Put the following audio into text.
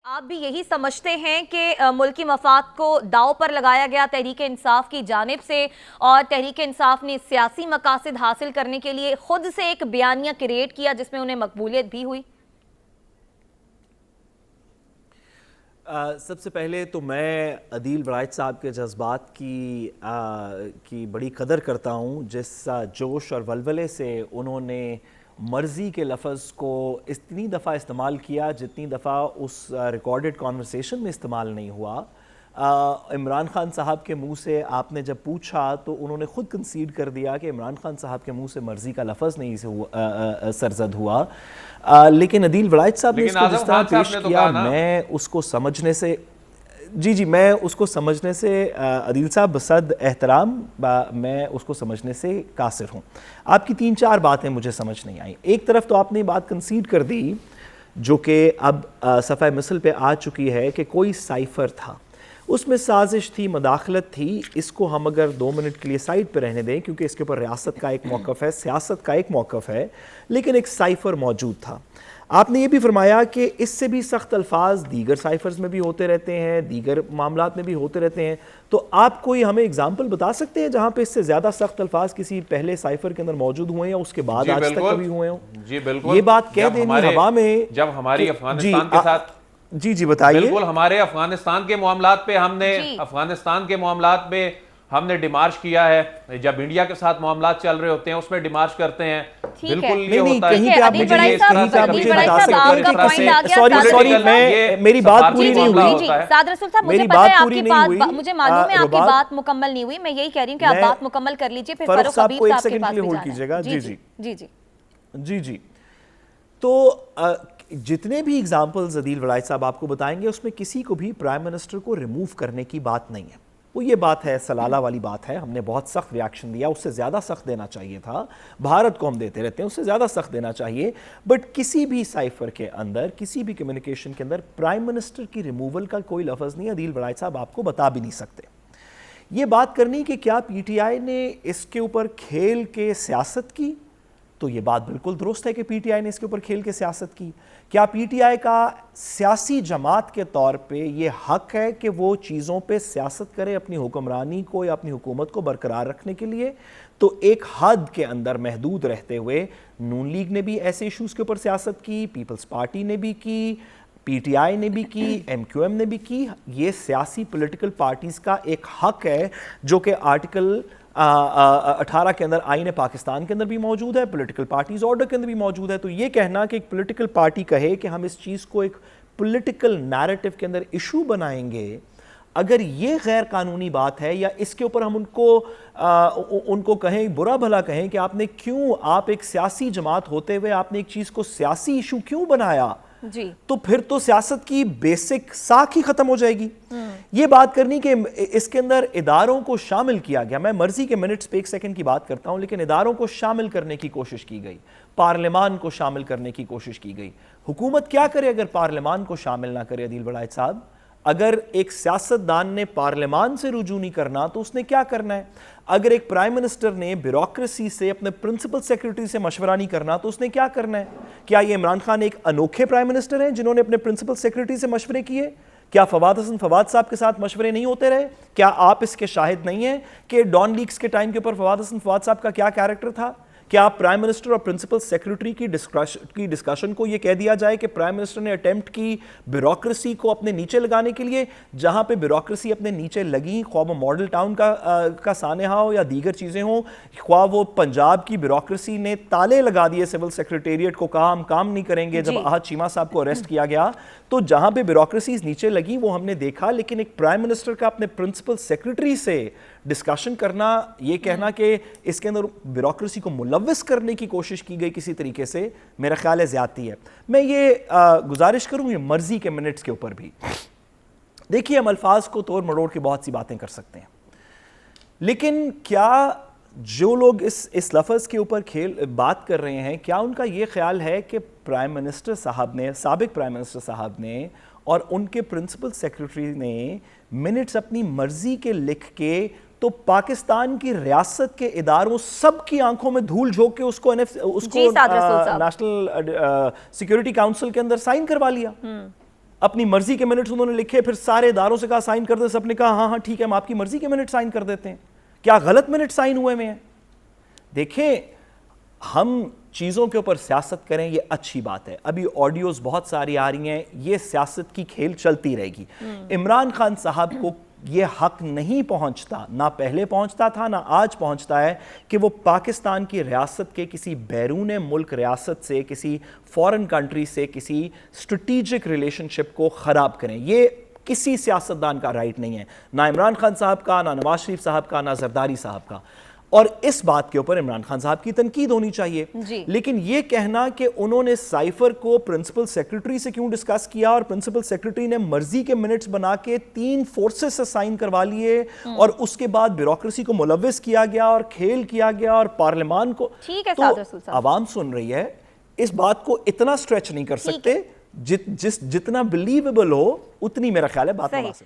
آپ بھی یہی سمجھتے ہیں کہ ملکی مفاد کو داؤ پر لگایا گیا تحریک انصاف کی جانب سے، اور تحریک انصاف نے سیاسی مقاصد حاصل کرنے کے لیے خود سے ایک بیانیہ کریٹ کیا جس میں انہیں مقبولیت بھی ہوئی؟ سب سے پہلے تو میں عدیل برائٹ صاحب کے جذبات کی بڑی قدر کرتا ہوں، جس جوش اور ولولے سے انہوں نے مرضی کے لفظ کو اتنی دفعہ استعمال کیا جتنی دفعہ اس ریکارڈڈ کانورسیشن میں استعمال نہیں ہوا۔ عمران خان صاحب کے منہ سے آپ نے جب پوچھا تو انہوں نے خود کنسیڈ کر دیا کہ عمران خان صاحب کے منہ سے مرضی کا لفظ نہیں سرزد ہوا، لیکن عدیل برائٹ صاحب نے اس کو جس طرح پیش کیا میں اس کو سمجھنے سے میں اس کو سمجھنے سے عدیل صاحب بصد احترام میں اس کو سمجھنے سے قاصر ہوں۔ آپ کی 3-4 باتیں مجھے سمجھ نہیں آئیں۔ ایک طرف تو آپ نے بات کنسیڈ کر دی جو کہ اب صفحہ مثل پہ آ چکی ہے کہ کوئی سائفر تھا، اس میں سازش تھی، مداخلت تھی۔ اس کو ہم اگر 2 منٹ کے لیے سائڈ پہ رہنے دیں کیونکہ اس کے اوپر ریاست کا ایک موقف ہے، سیاست کا ایک موقف ہے، لیکن ایک سائفر موجود تھا۔ آپ نے یہ بھی فرمایا کہ اس سے بھی سخت الفاظ دیگر سائفرز میں بھی ہوتے رہتے ہیں، دیگر معاملات میں بھی ہوتے رہتے ہیں، تو آپ کوئی ہمیں اگزامپل بتا سکتے ہیں جہاں پہ اس سے زیادہ سخت الفاظ کسی پہلے سائفر کے اندر موجود ہوئے ہیں یا اس کے بعد آج تک کبھی ہوئے ہوں؟ جی بالکل، یہ بات کہہ دینی ہوا میں جب ہماری افغانستان کے ساتھ جی بتائیے۔ بالکل ہمارے افغانستان کے معاملات پہ ہم نے ڈیمارش کیا ہے، جب انڈیا کے ساتھ معاملات چل رہے ہوتے ہیں اس میں ڈیمارش کرتے ہیں، بالکل یہ ہوتا ہے۔ کہیں پہ آپ مجھے یہ مجھے بتا سکتے ہیں، سوری میری بات پوری نہیں ہوئی۔ سعد رسول صاحب مجھے پتہ ہے آپ کی بات، مجھے معلوم ہے آپ کی بات مکمل نہیں ہوئی، میں یہی کہہ رہی ہوں کہ آپ بات مکمل کر لیجئے، پھر فاروق حبیب صاحب کے پاس بھی جانا ہے۔ جی تو جتنے بھی ایگزامپلز عدیل برائٹ صاحب آپ کو بتائیں گے اس میں کسی کو بھی پرائم منسٹر کو ریموو کرنے کی بات نہیں ہے۔ وہ یہ بات ہے، سلالہ والی بات ہے، ہم نے بہت سخت ریاکشن دیا، اس سے زیادہ سخت دینا چاہیے تھا، بھارت کو ہم دیتے رہتے ہیں، اس سے زیادہ سخت دینا چاہیے، بٹ کسی بھی سائفر کے اندر، کسی بھی کمیونیکیشن کے اندر پرائم منسٹر کی ریموول کا کوئی لفظ نہیں ہے۔ عدیل برائٹ صاحب آپ کو بتا بھی نہیں سکتے۔ یہ بات کرنی کہ کیا پی ٹی آئی نے اس کے اوپر کھیل کے سیاست کی، تو یہ بات بالکل درست ہے کہ پی ٹی آئی نے اس کے اوپر کھیل کے سیاست کی۔ کیا پی ٹی آئی کا سیاسی جماعت کے طور پہ یہ حق ہے کہ وہ چیزوں پہ سیاست کرے اپنی حکمرانی کو یا اپنی حکومت کو برقرار رکھنے کے لیے؟ تو ایک حد کے اندر محدود رہتے ہوئے نون لیگ نے بھی ایسے ایشوز کے اوپر سیاست کی، پیپلز پارٹی نے بھی کی، پی ٹی آئی نے بھی کی، ایم کیو ایم نے بھی کی۔ یہ سیاسی پولیٹیکل پارٹیز کا ایک حق ہے جو کہ آرٹیکل 18 کے اندر آئین پاکستان کے اندر بھی موجود ہے، پولیٹیکل پارٹیز آرڈر کے اندر بھی موجود ہے۔ تو یہ کہنا کہ ایک پولیٹیکل پارٹی کہے کہ ہم اس چیز کو ایک پولیٹیکل نیریٹو کے اندر ایشو بنائیں گے، اگر یہ غیر قانونی بات ہے، یا اس کے اوپر ہم ان کو کہیں، برا بھلا کہیں کہ آپ ایک سیاسی جماعت ہوتے ہوئے آپ نے ایک چیز کو سیاسی ایشو کیوں بنایا، تو پھر تو سیاست کی بیسک ساکھ ہی ختم ہو جائے گی۔ یہ بات کرنی کہ اس کے اندر اداروں کو شامل کیا گیا، میں مرضی کے منٹس پہ 1 سیکنڈ کی بات کرتا ہوں، لیکن اداروں کو شامل کرنے کی کوشش کی گئی، پارلیمان کو شامل کرنے کی کوشش کی گئی۔ حکومت کیا کرے اگر پارلیمان کو شامل نہ کرے؟ عدیل برائٹ صاحب، اگر ایک سیاستدان نے پارلیمان سے رجوع نہیں کرنا تو اس نے کیا کرنا ہے؟ اگر ایک پرائم منسٹر نے بیوروکریسی سے، اپنے پرنسپل سیکرٹری سے مشورہ نہیں کرنا تو اس نے کیا کرنا ہے؟ کیا یہ عمران خان ایک انوکھے پرائم منسٹر ہیں جنہوں نے اپنے پرنسپل سیکرٹری سے مشورے کیے؟ کیا فواد حسن فواد صاحب کے ساتھ مشورے نہیں ہوتے رہے؟ کیا آپ اس کے شاہد نہیں ہیں کہ ڈان لیکس کے ٹائم کے اوپر فواد حسن فواد صاحب کا کیا کیریکٹر تھا؟ کیا پرائم منسٹر اور پرنسپل سیکرٹری کی ڈسکشن کو یہ کہہ دیا جائے کہ پرائم منسٹر نے اٹیمپٹ کی بیوروکریسی کو اپنے نیچے لگانے کے لیے؟ جہاں پہ بیوروکریسی اپنے نیچے لگی، خواہ وہ ماڈل ٹاؤن کا سانحہ ہو یا دیگر چیزیں ہوں، خواہ وہ پنجاب کی بیوروکریسی نے تالے لگا دیے سول سیکرٹیریٹ کو، کہا ہم کام نہیں کریں گے جب احد چیمہ صاحب کو اریسٹ کیا گیا، تو جہاں پہ بیوروکریسیز نیچے لگی وہ ہم نے دیکھا۔ لیکن ایک پرائم منسٹر کا اپنے پرنسپل سیکرٹری سے ڈسکشن کرنا، یہ کہنا کہ اس کے اندر بیوروکریسی کو ملوث کرنے کی کوشش کی گئی کسی طریقے سے، میرا خیال ہے زیادتی ہے۔ میں یہ گزارش کروں یہ مرضی کے منٹس کے اوپر بھی دیکھیے، ہم الفاظ کو توڑ مروڑ کے بہت سی باتیں کر سکتے ہیں، لیکن کیا جو لوگ اس لفظ کے اوپر بات کر رہے ہیں، کیا ان کا یہ خیال ہے کہ پرائم منسٹر صاحب نے، سابق پرائم منسٹر صاحب نے اور ان کے پرنسپل سیکرٹری نے منٹس اپنی مرضی کے لکھ کے تو پاکستان کی ریاست کے اداروں سب کی آنکھوں میں دھول جھونک کے اس کو نیشنل سیکیورٹی کاؤنسل کے اندر سائن کروا لیا؟ اپنی مرضی کے منٹس انہوں نے لکھے, پھر سارے اداروں سے کہا سائن کر دے, سب نے کہا ہاں ہاں ٹھیک ہے ہم آپ کی مرضی کے منٹ سائن کر دیتے ہیں. کیا غلط منٹ سائن ہوئے میں ہیں؟ دیکھیں ہم چیزوں کے اوپر سیاست کریں یہ اچھی بات ہے, ابھی آڈیوز بہت ساری آ رہی ہیں, یہ سیاست کی کھیل چلتی رہے گی. عمران خان صاحب کو یہ حق نہیں پہنچتا, نہ پہلے پہنچتا تھا نہ آج پہنچتا ہے, کہ وہ پاکستان کی ریاست کے کسی بیرون ملک ریاست سے, کسی فورن کنٹری سے کسی اسٹریٹجک ریلیشن شپ کو خراب کریں. یہ کسی سیاستدان کا رائٹ نہیں ہے, نہ عمران خان صاحب کا, نہ نواز شریف صاحب کا, نہ زرداری صاحب کا. اور اس بات کے اوپر عمران خان صاحب کی تنقید ہونی چاہیے. لیکن یہ کہنا کہ انہوں نے سائفر کو پرنسپل سیکرٹری سے کیوں ڈسکس کیا اور پرنسپل سیکرٹری نے مرضی کے منٹس بنا کے 3 فورسز سے سائن کروا لیے اور اس کے بعد بیوروکریسی کو ملوث کیا گیا اور کھیل کیا گیا اور پارلیمان کو, تو عوام سن رہی ہے, اس بات کو اتنا سٹریچ نہیں کر سکتے. جتنا بلیویبل ہو اتنی میرا خیال ہے بات.